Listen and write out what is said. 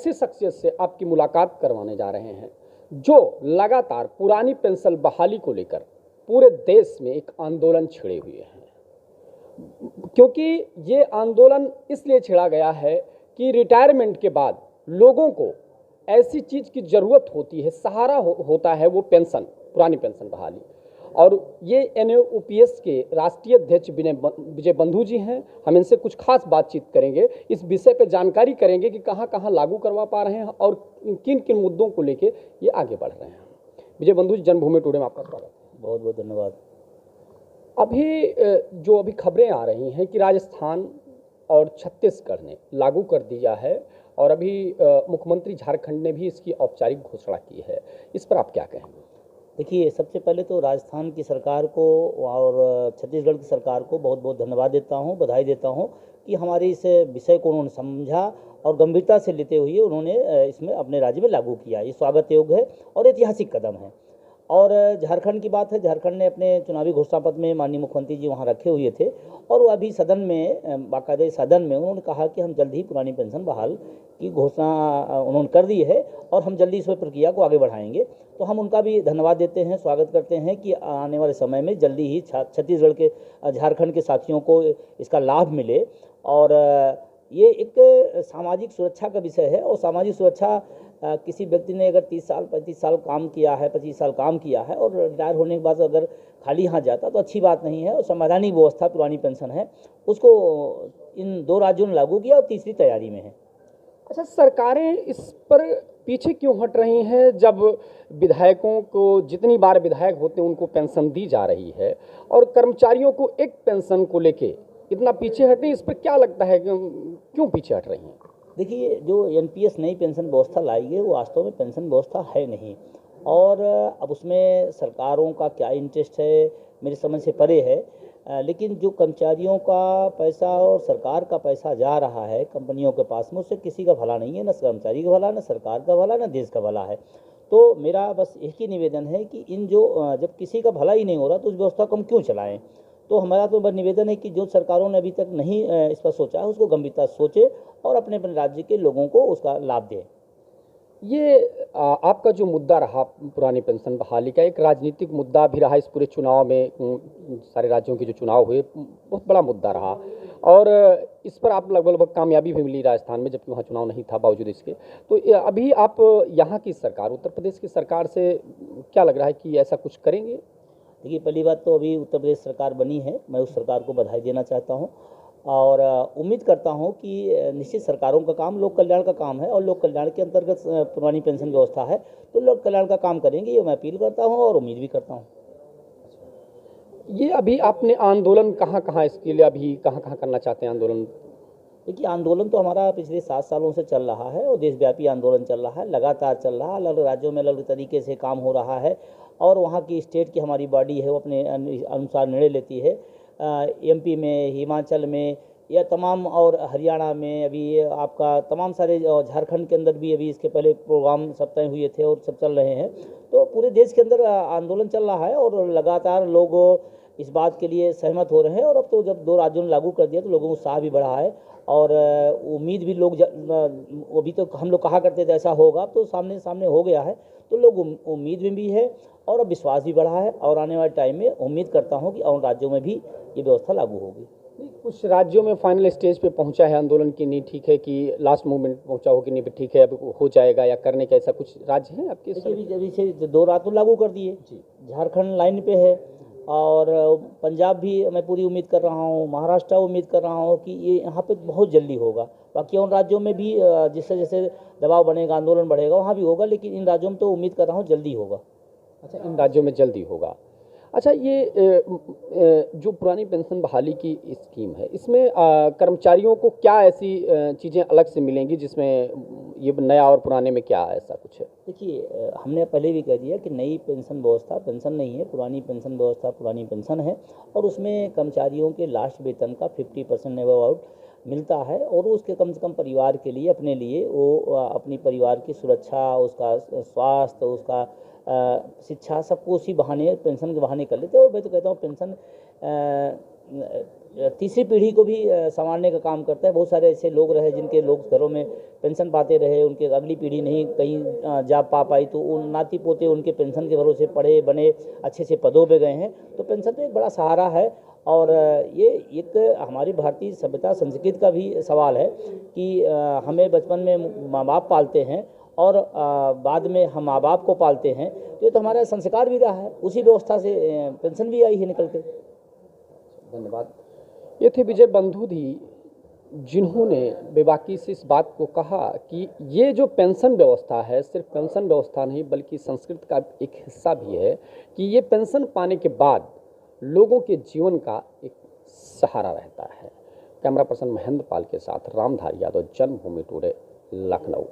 ऐसी शख्सियत से आपकी मुलाकात करवाने जा रहे हैं जो लगातार पुरानी पेंशन बहाली को लेकर पूरे देश में एक आंदोलन छिड़े हुए हैं। क्योंकि ये आंदोलन इसलिए छिड़ा गया है कि रिटायरमेंट के बाद लोगों को ऐसी चीज़ की ज़रूरत होती है, सहारा होता है वो पेंशन, पुरानी पेंशन बहाली। और ये NUPS के राष्ट्रीय अध्यक्ष विजय बंधु जी हैं। हम इनसे कुछ खास बातचीत करेंगे, इस विषय पर जानकारी करेंगे कि कहाँ कहाँ लागू करवा पा रहे हैं और किन किन मुद्दों को लेके ये आगे बढ़ रहे हैं। विजय बंधु जी, जन्मभूमि टुडे में आपका स्वागत है। बहुत बहुत धन्यवाद। अभी खबरें आ रही हैं कि राजस्थान और छत्तीसगढ़ ने लागू कर दिया है और अभी मुख्यमंत्री झारखंड ने भी इसकी औपचारिक घोषणा की है, इस पर आप क्या कहेंगे? देखिए, सबसे पहले तो राजस्थान की सरकार को और छत्तीसगढ़ की सरकार को बहुत बहुत धन्यवाद देता हूं, बधाई देता हूं कि हमारे इस विषय को उन्होंने समझा और गंभीरता से लेते हुए उन्होंने इसमें अपने राज्य में लागू किया। ये स्वागत योग्य है और ऐतिहासिक कदम है। और झारखंड की बात है, झारखंड ने अपने चुनावी घोषणा पत्र में माननीय मुख्यमंत्री जी वहाँ रखे हुए थे और वो अभी सदन में, बाकायदे सदन में उन्होंने कहा कि हम जल्द ही पुरानी पेंशन बहाल की घोषणा उन्होंने कर दी है और हम जल्दी इस प्रक्रिया को आगे बढ़ाएंगे। तो हम उनका भी धन्यवाद देते हैं, स्वागत करते हैं कि आने वाले समय में जल्दी ही छत्तीसगढ़ के, झारखंड के साथियों को इसका लाभ मिले। और ये एक सामाजिक सुरक्षा का विषय है और सामाजिक सुरक्षा किसी व्यक्ति ने अगर 30 साल 35 साल काम किया है, 25 साल काम किया है और रिटायर होने के बाद अगर खाली हाथ जाता तो अच्छी बात नहीं है। और संवैधानिक व्यवस्था पुरानी पेंशन है, उसको इन 2 राज्यों ने लागू किया और तीसरी तैयारी में है। अच्छा, सरकारें इस पर पीछे क्यों हट रही हैं जब विधायकों को, जितनी बार विधायक होते हैं उनको पेंशन दी जा रही है और कर्मचारियों को एक पेंशन को लेके इतना पीछे हटे? इस पर क्या लगता है, क्यों पीछे हट रही हैं? देखिए, जो NPS नई पेंशन व्यवस्था लाई है वो वास्तव में पेंशन व्यवस्था है नहीं और अब उसमें सरकारों का क्या इंटरेस्ट है मेरी समझ से परे है। लेकिन जो कर्मचारियों का पैसा और सरकार का पैसा जा रहा है कंपनियों के पास में, उससे किसी का भला नहीं है, न कर्मचारी का भला, न सरकार का भला, न देश का भला है। तो मेरा बस एक ही निवेदन है कि जब किसी का भला ही नहीं हो रहा तो उस व्यवस्था को हम क्यों चलाएं। तो हमारा तो बस निवेदन है कि जो सरकारों ने अभी तक नहीं इस पर सोचा है उसको गंभीरता से सोचे और अपने अपने राज्य के लोगों को उसका लाभ दें। ये आपका जो मुद्दा रहा पुरानी पेंशन बहाली का, एक राजनीतिक मुद्दा भी रहा इस पूरे चुनाव में। सारे राज्यों के जो चुनाव हुए बहुत बड़ा मुद्दा रहा और इस पर आप लगभग कामयाबी भी मिली राजस्थान में, जबकि वहाँ चुनाव नहीं था बावजूद इसके। तो अभी आप यहाँ की सरकार, उत्तर प्रदेश की सरकार से क्या लग रहा है कि ऐसा कुछ करेंगे? देखिए, पहली बात तो अभी उत्तर प्रदेश सरकार बनी है, मैं उस सरकार को बधाई देना चाहता हूँ और उम्मीद करता हूँ कि निश्चित सरकारों का काम लोक कल्याण का काम है और लोक कल्याण के अंतर्गत पुरानी पेंशन व्यवस्था है तो लोक कल्याण का काम करेंगे, ये मैं अपील करता हूँ और उम्मीद भी करता हूँ। ये अभी आपने आंदोलन कहाँ कहाँ, इसके लिए अभी कहाँ कहाँ करना चाहते हैं आंदोलन? देखिए, आंदोलन तो हमारा पिछले 7 सालों से चल रहा है और देशव्यापी आंदोलन चल रहा है, लगातार चल रहा है, अलग राज्यों में अलग तरीके से काम हो रहा है और वहाँ की स्टेट की हमारी बॉडी है वो अपने अनुसार निर्णय लेती है। MP में, हिमाचल में या तमाम और हरियाणा में, अभी आपका तमाम सारे, झारखंड के अंदर भी अभी इसके पहले प्रोग्राम सब तय हुए थे और सब चल रहे हैं। तो पूरे देश के अंदर आंदोलन चल रहा है और लगातार लोग इस बात के लिए सहमत हो रहे हैं और अब तो जब 2 राज्यों ने लागू कर दिया तो लोगों को उत्साह भी बढ़ा है और उम्मीद भी लोग, अभी तो हम लोग कहा करते थे ऐसा होगा, अब तो सामने सामने हो गया है तो लोग उम्मीद में भी है और अब विश्वास भी बढ़ा है और आने वाले टाइम में उम्मीद करता हूं कि और राज्यों में भी ये व्यवस्था लागू होगी। कुछ राज्यों में फाइनल स्टेज पे पहुंचा है आंदोलन की, नहीं ठीक है कि लास्ट मोमेंट पहुंचा हो कि नहीं ठीक है अब हो जाएगा या करने का, ऐसा कुछ राज्य है आपके? अभी से 2 रातों लागू कर दिए, झारखंड लाइन पे है और पंजाब भी मैं पूरी उम्मीद कर रहा हूँ, महाराष्ट्र उम्मीद कर रहा हूँ कि ये यहाँ पे बहुत जल्दी होगा। बाकी उन राज्यों में भी जैसे जैसे दबाव बनेगा, आंदोलन बढ़ेगा, वहाँ भी होगा, लेकिन इन राज्यों में तो उम्मीद कर रहा हूँ जल्दी होगा। अच्छा, इन राज्यों में जल्दी होगा। अच्छा, ये जो पुरानी पेंशन बहाली की स्कीम है, इसमें कर्मचारियों को क्या ऐसी चीज़ें अलग से मिलेंगी जिसमें ये नया और पुराने में क्या ऐसा कुछ है? देखिए, हमने पहले भी कह दिया कि नई पेंशन व्यवस्था पेंशन नहीं है, पुरानी पेंशन व्यवस्था पुरानी पेंशन है और उसमें कर्मचारियों के लास्ट वेतन का 50% एबव आउट मिलता है और उसके कम से कम परिवार के लिए, अपने लिए, वो अपनी परिवार की सुरक्षा, उसका स्वास्थ्य, उसका शिक्षा, सबको उसी बहाने, पेंशन के बहाने कर लेते हैं। और मैं तो कहता हूँ पेंशन तीसरी पीढ़ी को भी संवारने का काम करता है। बहुत सारे ऐसे लोग रहे जिनके लोग घरों में पेंशन पाते रहे, उनके अगली पीढ़ी नहीं कहीं जा पा पाई, तो उन नाती पोते उनके पेंशन के भरोसे पढ़े बने अच्छे से पदों पे गए हैं। तो पेंशन तो एक बड़ा सहारा है। और ये एक हमारी भारतीय सभ्यता संस्कृति का भी सवाल है कि हमें बचपन में माँ बाप पालते हैं और बाद में हम माँ बाप को पालते हैं, तो ये तो हमारा संस्कार भी रहा है। उसी व्यवस्था से पेंशन भी आई है निकल के। धन्यवाद। ये थे विजय बंधुधी, जिन्होंने बेबाकी से इस बात को कहा कि ये जो पेंशन व्यवस्था है सिर्फ पेंशन व्यवस्था नहीं बल्कि संस्कृति का एक हिस्सा भी है कि ये पेंशन पाने के बाद लोगों के जीवन का एक सहारा रहता है। कैमरा पर्सन महेंद्र पाल के साथ रामधारी यादव, जन्मभूमि टुडे, लखनऊ।